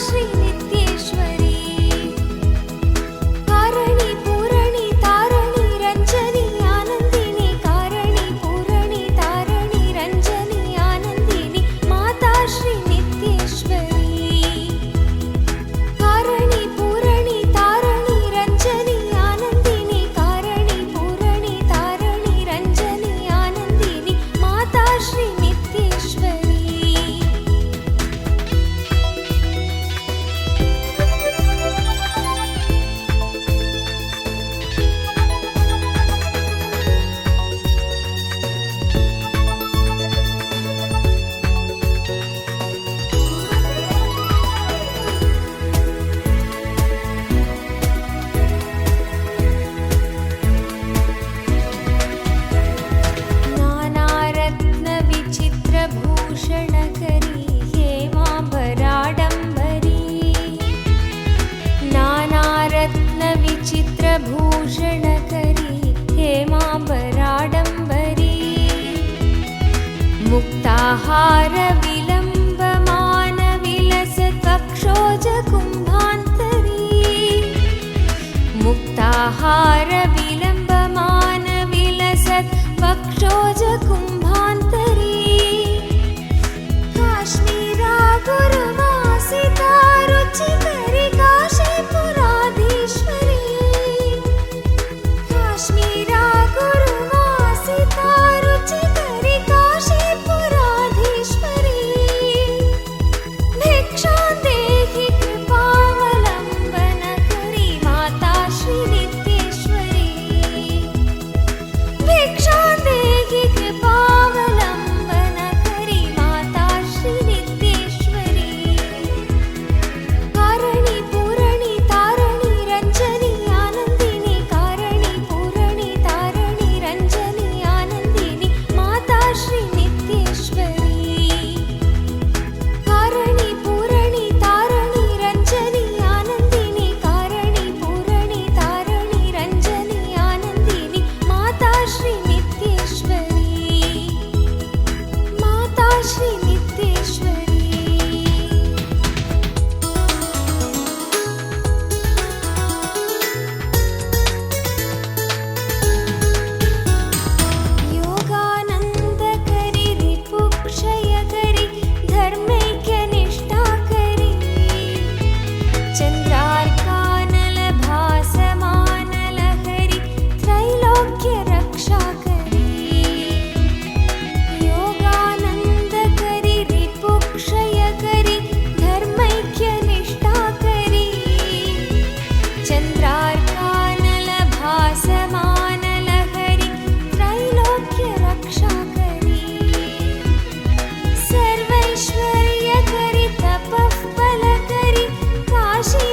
श्री नित्येश्वरी कारणि पूरणि तारणि रञ्जनी आनन्दिनी कारणि पूरणि तारणि रञ्जनी आनन्दिनी माता श्री नित्येश्वरी कारणि पूरणि तारणि रञ्जनी आनन्दिनी कारणि पूरणि तारणि रञ्जनी आनन्दिनी माता श्री नित्येश्वरी नानारत्नविचित्रभूषणकरी हेमाम्बराडम्बरी नानारत्नविचित्रभूषणकरी हेमाम्बराडम्बरी मुक्ताहारविलम्बमानविलसत्वक्षोजकुम्भान्तरी मुक्ताहारविलम्बमानविलसत्वक्षोजकुम्भान्तरी काश्मीरा गुरुवासिता रुचिकरी काशीपुराधीश्वरी काश्मीरा गुरुवासिता रुचिकरी काशीपुराधीश्वरी भिक्षां देहि कृपावलम्बनकरी माता श्री नित्येश्वरी भिक्षां देहि कृपावलम्बनकरी माता श्री नित्येश्वरी कारणि पूरणि तारणि रञ्जनी आनन्दिनी कारणि पूरणि तारणि रञ्जनी आनन्दिनी माता श्री नित्येश्वरी कारणि पूरणि तारणि रञ्जनी आनन्दिनी कारणि पूरणि तारणि रञ्जनी आनन्दिनी माता श्री नित्येश्वरी माता श्री नित्येश्वरी योगानन्दकरी रिपुक्षयकरी धर्मैक्यनिष्ठाकरी चन्द्रार्कानलभासमानलहरी त्रैलोक्यरक्षाकरी योगानन्दकरी रिपुक्षयकरी धर्मैक्यनिष्ठाकरी चन्द्रार्कानलभासमानलहरी त्रैलोक्यरक्षाकरी सर्वैश्वर्यकरी तपःफलकरी काशीपुराधीश्वरी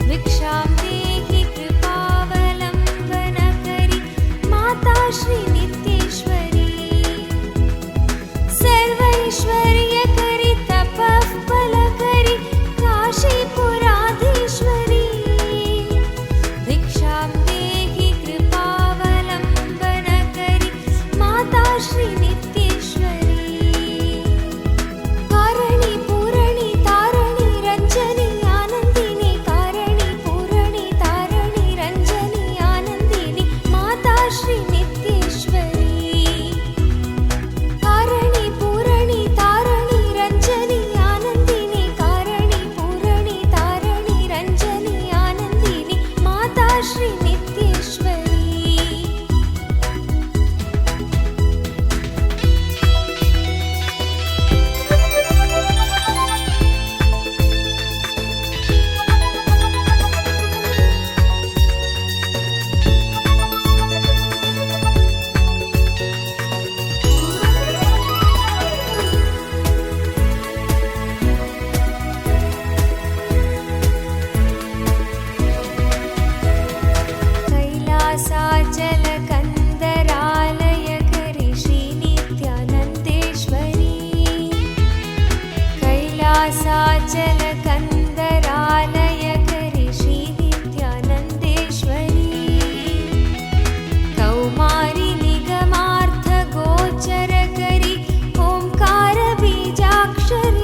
भिक्षां देहि कृपावलम्बनकरी माता श्री नित्येश्वरी सर्वैश्वर्यकरी तपःफलकरी काशीपुराधीश्वरी भिक्षां देहि कृपावलम्बनकरी माता श्री नित्येश्वरी कारणि पूरणि तारणि रञ्जनी आनन्दिनी कारणि पूरणि तारणि रञ्जनी आनन्दिनी माता श्री नित्येश्वरी कारणि पूरणि तारणि रञ्जनी आनन्दिनी कारणि पूरणि तारणि रञ्जनी आनन्दिनी माता श्री नित्येश्वरी कैलासाचलकन्दरालयकरी श्रीनित्यानन्देश्वरी कैलासाचलकन्दरालयकरी श्रीनित्यानन्देश्वरी कौमारी निगमार्थगोचरकरी ओंकारबीजाक्षरी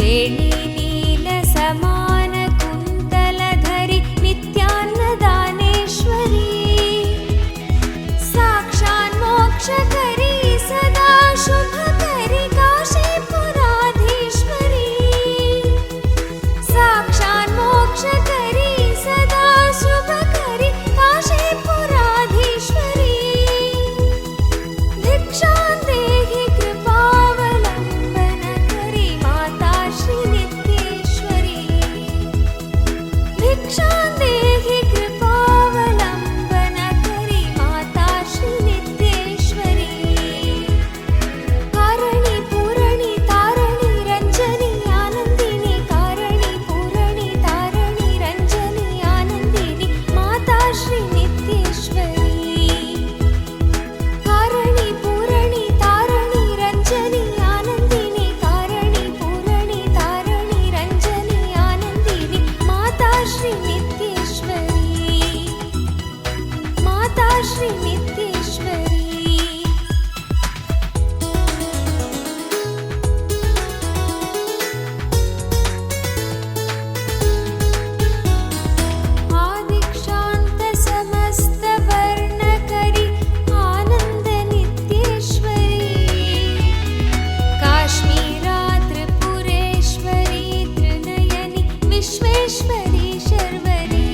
वेणी नीलसमानकुन्तलधरि नित्यान्नदानेश्वरी साक्षान्मोक्षकरी सदा शुभकरी काशीपुराधीश्वरी साक्षान्मोक्षकरी सदा शुभकरी काशीपुराधीश्वरी भिक्षां देहि कृपावलम्बनकरी माता श्रीनित्येश्वरी भिक्षां देहि कृपावलम्बनकरी माता श्रीनित्येश्वरी कारणि पूरणि तारणि रञ्जनि आनन्दिनि कारणि पूरणि तारणि रञ्जनि आनन्दिनि माता श्रीनित्येश्वरी कारणि पूरणि तारणि रञ्जनि आनन्दिनि कारणि पूरणि तारणि रञ्जनि आनन्दिनि माता श्रीनित्येश्वरी माता श्रीनित्येश्वरी आदिक्षान्तसमस्तवर्णकरि आनन्दनित्येश्वरी काश्मीरा त्रिपुरेश्वरी त्रिनयनि विश्वेश्वरी शर्वरी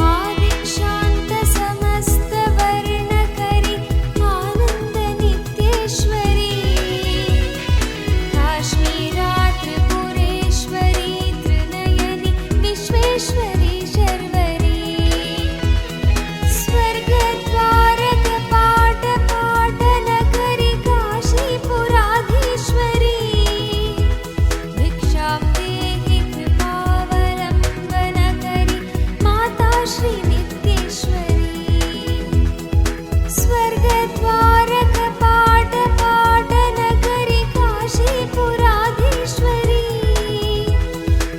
आदिक्षान्तसमस्तवर्णकरि आनन्दनित्येश्वरी काश्मीरा त्रिपुरेश्वरी त्रिनयनि विश्वेश्वरी शर्वरी स्वर्गद्वारकपाटपाटनगरि काशीपुराधीश्वरी भिक्षां देहि कृपावलम्बनकरि माता श्रीनित्येश्वरी स्वर्गद्वारकपाटपाटनगरि काशीपुराधीश्वरी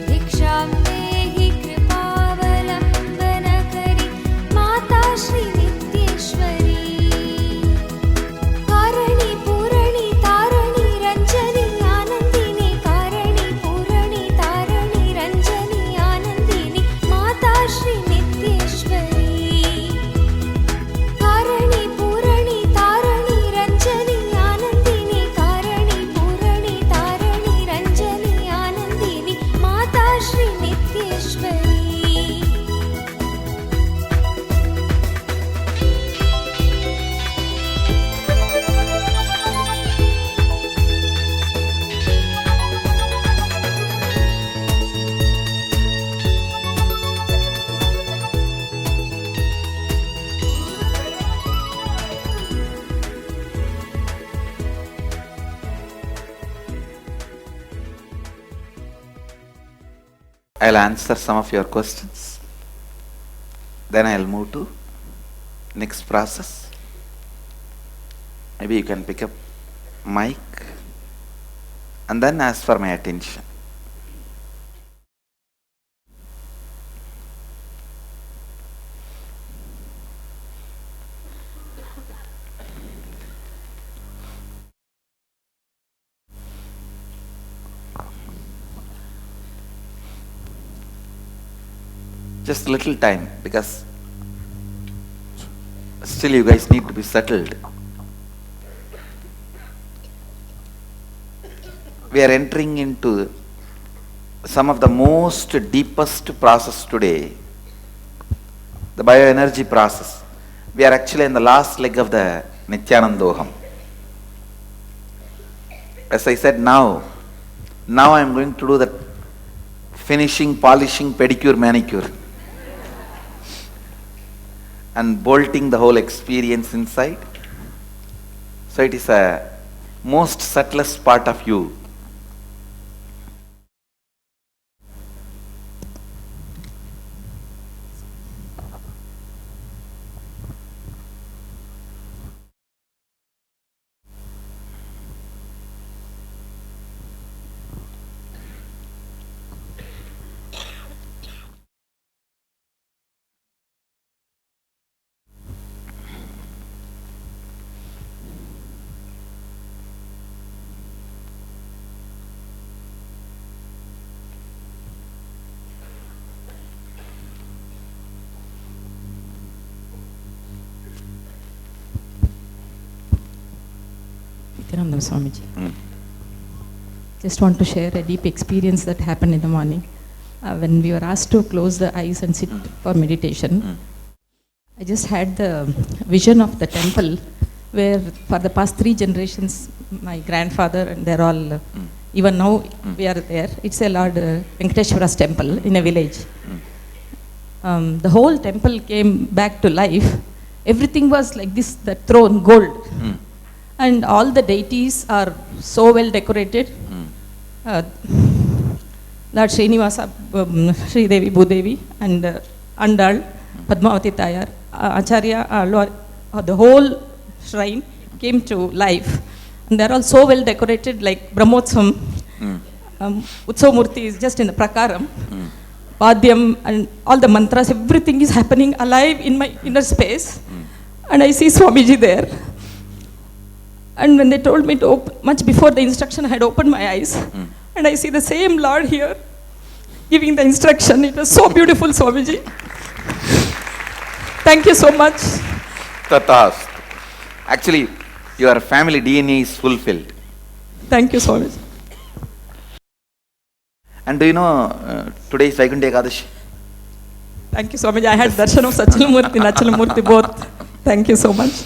भिक्षां देहि कृपावलम्बनकरि माता श्रीनित्येश्वरी कारणि पूरणि तारणि रञ्जनि आनन्दिनि कारणि पूरणि तारणि रञ्जनि आनन्दिनि माता श्रीनित्येश्वरी कारणि पूरणि तारणि रञ्जनि आनन्दिनि कारणि पूरणि तारणि रञ्जनि आनन्दिनि माता श्रीनित्येश्वरी I'll answer some of your questions. Then I'll move to next process. Maybe you can pick up mic and then ask for my attention. Just a little time, because still you guys need to be settled. We are entering into some of the most deepest process today, the bioenergy process. We are actually in the last leg of the Nityanandoham. As I said, now I am going to do the finishing, polishing, pedicure, manicure, and bolting the whole experience inside. So it is a most subtlest part of you. Satyananda Swamiji. Mm. Just want to share a deep experience that happened in the morning. When we were asked to close the eyes and sit for meditation, I just had the vision of the temple where for the past 3 generations, my grandfather and they're all, even now we are there. It's a Lord Venkateshwara's temple in a village. The whole temple came back to life. Everything was like this, the throne, gold. And all the deities are so well decorated. Lord Srinivasa, Sri Devi, Bhudevi, and Andal, Padmavati Tayar, Acharya, the whole shrine came to life. And they're all so well decorated, like Brahmotsam. Utsav Murti is just in the Prakaram. Padhyam and all the mantras, everything is happening alive in my inner space. And I see Swamiji there. And when they told me to open, much before the instruction, I had opened my eyes. And I see the same Lord here giving the instruction. It was so beautiful, Swamiji. Thank you so much. Tatast. Actually, your family DNA is fulfilled. Thank you, Swamiji. And do you know, today is Vaikuntha Ekadashi? Thank you, Swamiji. I had darshan of Sachalamurti, Nachalamurti both. Thank you so much.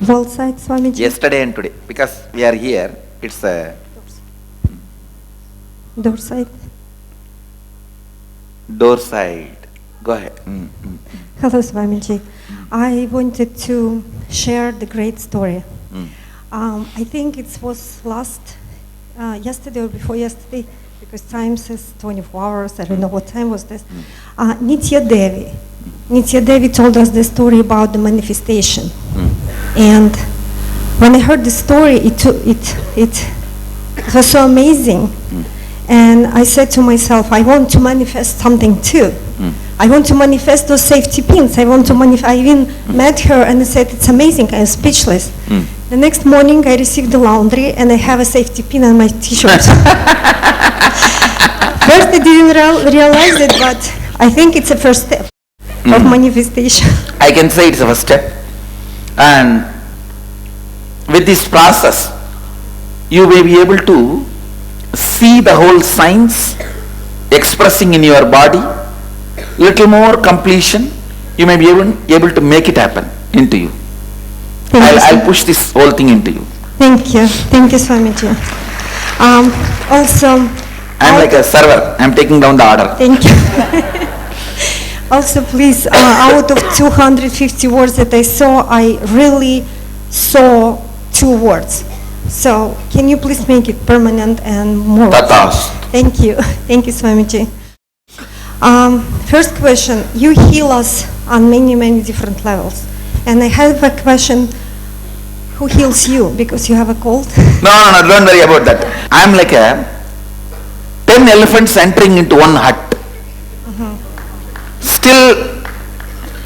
Both sides, Swamiji. Yesterday and today. Because we are here, it's a Door side. door side. Go ahead. Hello, Swamiji. I wanted to share the great story. I think it was yesterday or before yesterday, because time says 24 hours, I don't know what time was this. Nitya Devi. Nitya Devi told us the story about the manifestation. And when I heard the story, it was so amazing. And I said to myself, I want to manifest something too. I want to manifest those safety pins. I want to manifest. I even met her and I said, it's amazing. I am speechless. The next morning I received the laundry and I have a safety pin on my t-shirt. First I didn't realize it, but I think it's a first step of manifestation. I can say it's a first step. And with this process, you may be able to see the whole science expressing in your body, little more completion, you may be able to make it happen into you. I'll push this whole thing into you. Thank you, Swamiji. Also, I'm like a server, I'm taking down the order. Thank you. Also, please, out of 250 words that I saw, I really saw 2 words. So, can you please make it permanent and more? Tatas. Thank you, Swamiji. First question, you heal us on many different levels. And I have a question, who heals you? Because you have a cold? No, don't worry about that. I'm like 10 elephants entering into one hut. Still,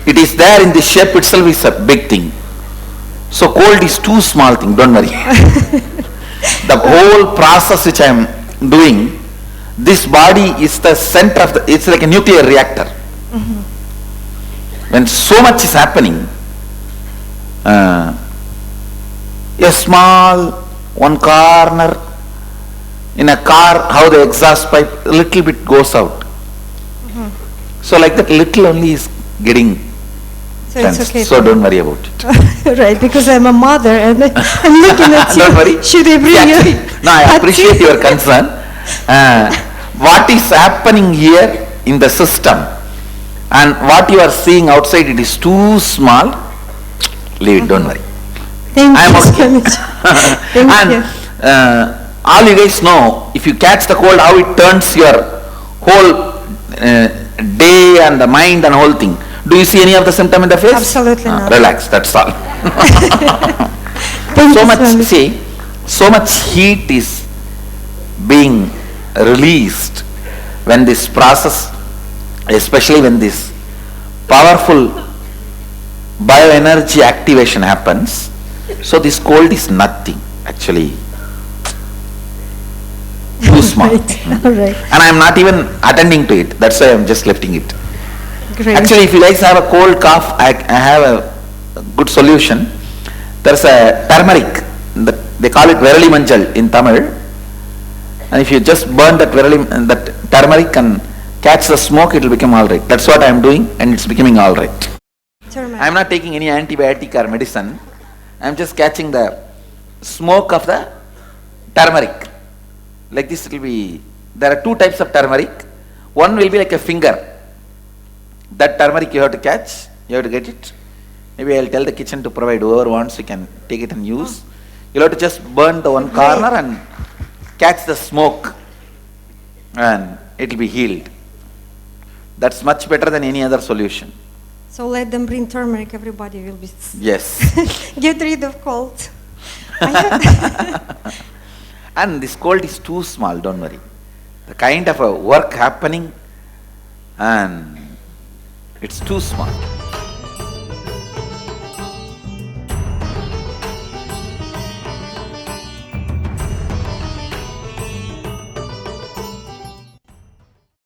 it is there in the shape itself is a big thing. So cold is too small thing, don't worry. The whole process which I am doing, this body is the center of the, it's like a nuclear reactor. When so much is happening, a small one corner in a car, how the exhaust pipe a little bit goes out. So like that little only is getting So it's okay. So don't worry about it. Right, because I'm a mother and I'm looking at you. Don't worry. Should I bring you? No, I appreciate your concern. What is happening here in the system and what you are seeing outside, it is too small. Leave it, don't worry. Thank I am you so okay. much. Thank you. All you guys know, if you catch the cold, how it turns your whole day and the mind and whole thing. Do you see any of the symptom in the face? Absolutely not. Relax, that's all. Thank So you, much, Swami. see, so much heat is being released when this process, especially when this powerful bioenergy activation happens. So this cold is nothing, actually. Too small. Right. All right. And I am not even attending to it. That's why I am just lifting it. Great. Actually, if you guys have a cold cough, I have a good solution. There's a turmeric. The They call it Verali Manjal in Tamil. And if you just burn that that turmeric and catch the smoke, it will become all right. That's what I am doing, and it's becoming all right. Turmeric. I am not taking any antibiotic or medicine. I am just catching the smoke of the turmeric. Like this it will be, there are two types of turmeric. One will be like a finger. That turmeric you have to catch, you have to get it. Maybe I will tell the kitchen to provide, whoever wants you can take it and use. You'll have to just burn the one corner and catch the smoke and it will be healed. That's much better than any other solution. So let them bring turmeric, everybody will be Yes. get rid of cold. And this cold is too small, don't worry. The kind of a work happening and it's too small.